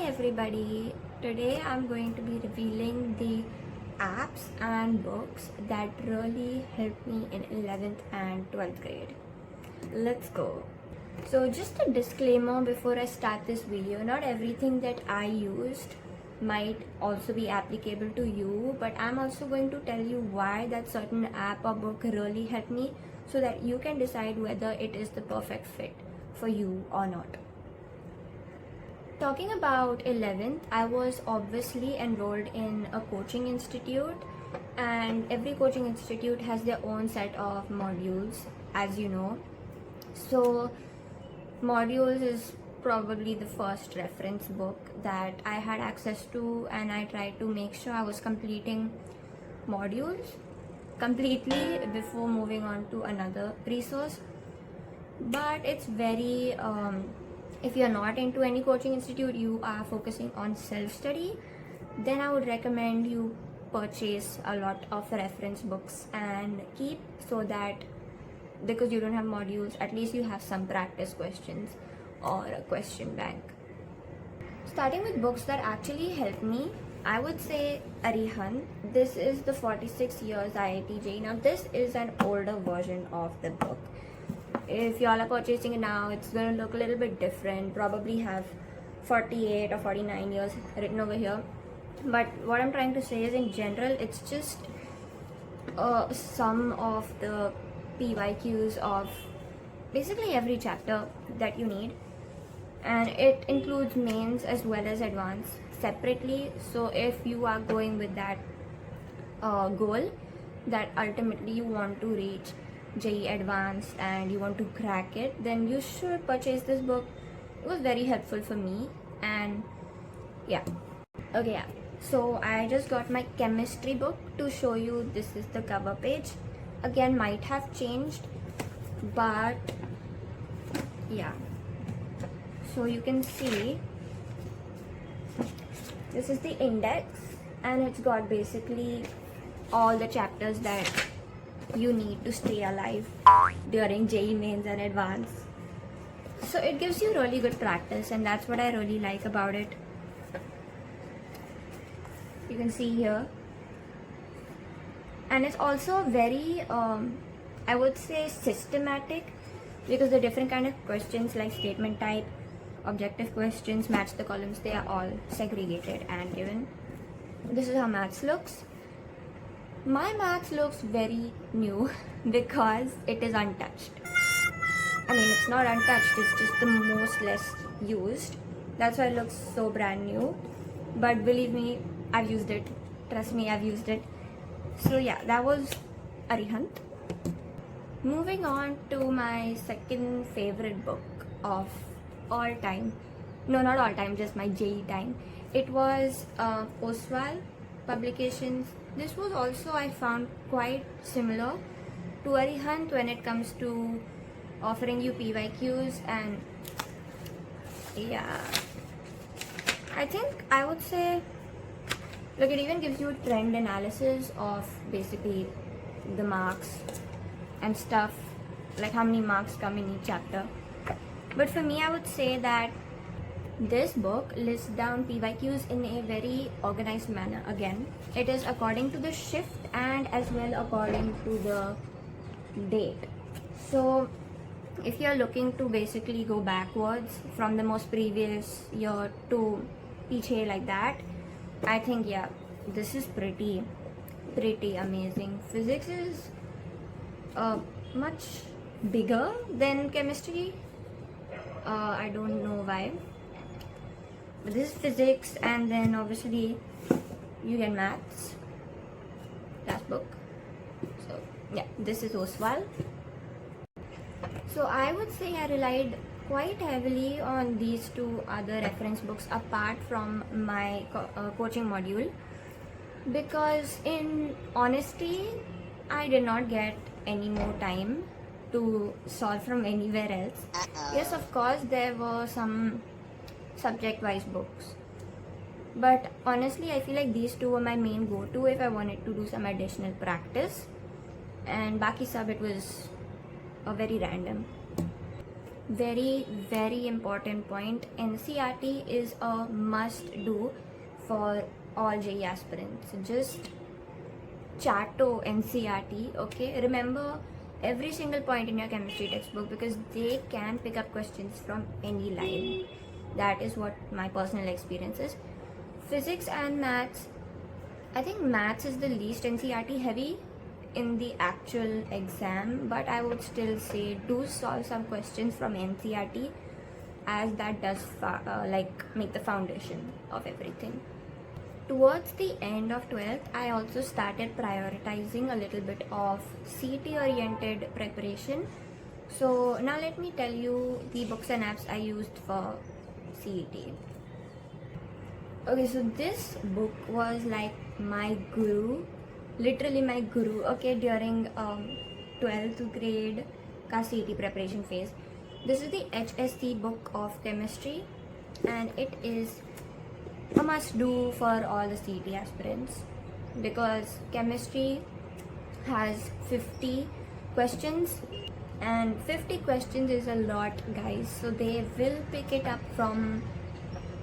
everybody, today I'm going to be revealing the apps and books that really helped me in 11th and 12th grade. Let's go. So just a disclaimer before I start this video, not everything that I used might also be applicable to you, but I'm also going to tell you why that certain app or book really helped me so that you can decide whether it is the perfect fit for you or not. Talking about 11th, I was obviously enrolled in a coaching institute, and every coaching institute has their own set of modules, as you know. So modules is probably the first reference book that I had access to, and I tried to make sure I was completing modules completely before moving on to another resource. But it's very if you're not into any coaching institute, you are focusing on self-study, then I would recommend you purchase a lot of reference books and keep, so that because you don't have modules, at least you have some practice questions or a question bank. Starting with books that actually helped me, I would say Arihant. This is the 46 years IIT JEE. Now this is an older version of the book. If y'all are purchasing it now, it's going to look a little bit different, probably have 48 or 49 years written over here. But what I'm trying to say is, in general, it's just some of the PYQs of basically every chapter that you need, and it includes mains as well as advanced separately. So if you are going with that goal that ultimately you want to reach JEE Advanced and you want to crack it, then you should purchase this book. It was very helpful for me, and yeah. Okay, yeah. So I just got my chemistry book to show you. This is the cover page. Again, might have changed, but yeah. So you can see this is the index, and it's got basically all the chapters that you need to stay alive during JEE mains and advanced. So it gives you really good practice, and that's what I really like about it. You can see here, and it's also very I would say systematic, because the different kind of questions like statement type, objective questions, match the columns, they are all segregated and given. This is how maths looks. My maths looks very new because it is untouched. I mean, it's not untouched, it's just the most less used. That's why it looks so brand new. But believe me, I've used it. Trust me, I've used it. So yeah, that was Arihant. Moving on to my second favorite book of all time. No, not all time, just my JEE time. It was Oswal Publications. This was also, I found, quite similar to Arihant when it comes to offering you PYQs, and yeah, I think I would say, look, it even gives you a trend analysis of basically the marks and stuff, like how many marks come in each chapter. But for me, I would say that this book lists down PYQs in a very organized manner. Again, it is according to the shift and as well according to the date. So if you're looking to basically go backwards from the most previous year to piche like that, I think, yeah, this is pretty amazing. Physics is much bigger than chemistry. I don't know why. But this is physics, and then obviously you get maths. Last book. So yeah, this is Oswal. So I would say I relied quite heavily on these two other reference books apart from my coaching module, because in honesty, I did not get any more time to solve from anywhere else. Yes, of course, there were some subject-wise books, but honestly, I feel like these two were my main go-to if I wanted to do some additional practice, and baki sab, it was very random. very important point. NCERT is a must do for all JEE aspirants. Just chato NCERT, okay? Remember every single point in your chemistry textbook because they can pick up questions from any line. That is what my personal experience is. Physics and maths, I think maths is the least NCERT heavy in the actual exam, but I would still say do solve some questions from NCERT as that does make the foundation of everything. Towards the end of 12th, I also started prioritizing a little bit of CET oriented preparation. So now let me tell you the books and apps I used for CET. Okay, so this book was like my guru, literally my guru, okay, during 12th grade ka CET preparation phase. This is the HSC book of chemistry and it is a must do for all the CET aspirants because chemistry has 50 questions and 50 questions is a lot, guys, so they will pick it up from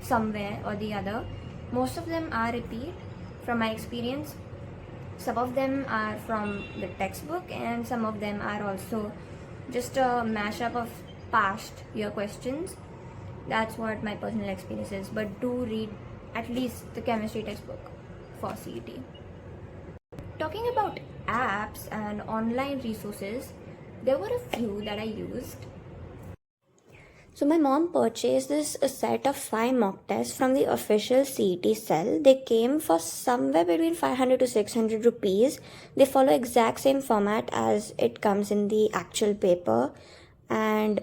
somewhere or the other. Most of them are repeat from my experience. Some of them are from the textbook and some of them are also just a mashup of past year questions. That's what my personal experience is, but do read at least the chemistry textbook for CET. Talking about apps and online resources, there were a few that I used. So my mom purchased a set of 5 mock tests from the official CET cell. They came for somewhere between 500 to 600 rupees. They follow exact same format as it comes in the actual paper. And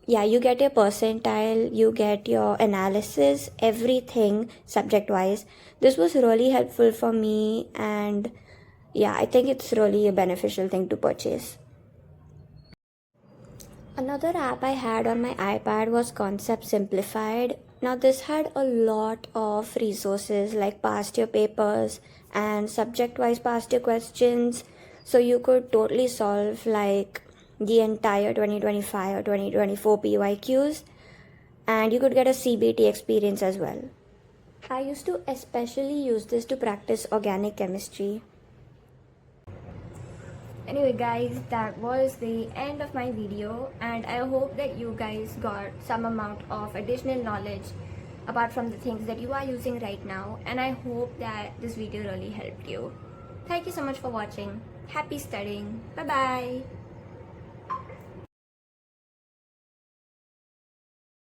yeah, you get your percentile, you get your analysis, everything subject wise. This was really helpful for me and yeah, I think it's really a beneficial thing to purchase. Another app I had on my iPad was Concept Simplified. Now this had a lot of resources like past year papers and subject wise past year questions. So you could totally solve like the entire 2025 or 2024 PYQs and you could get a CBT experience as well. I used to especially use this to practice organic chemistry. Anyway guys, that was the end of my video and I hope that you guys got some amount of additional knowledge apart from the things that you are using right now, and I hope that this video really helped you. Thank you so much for watching. Happy studying. Bye bye.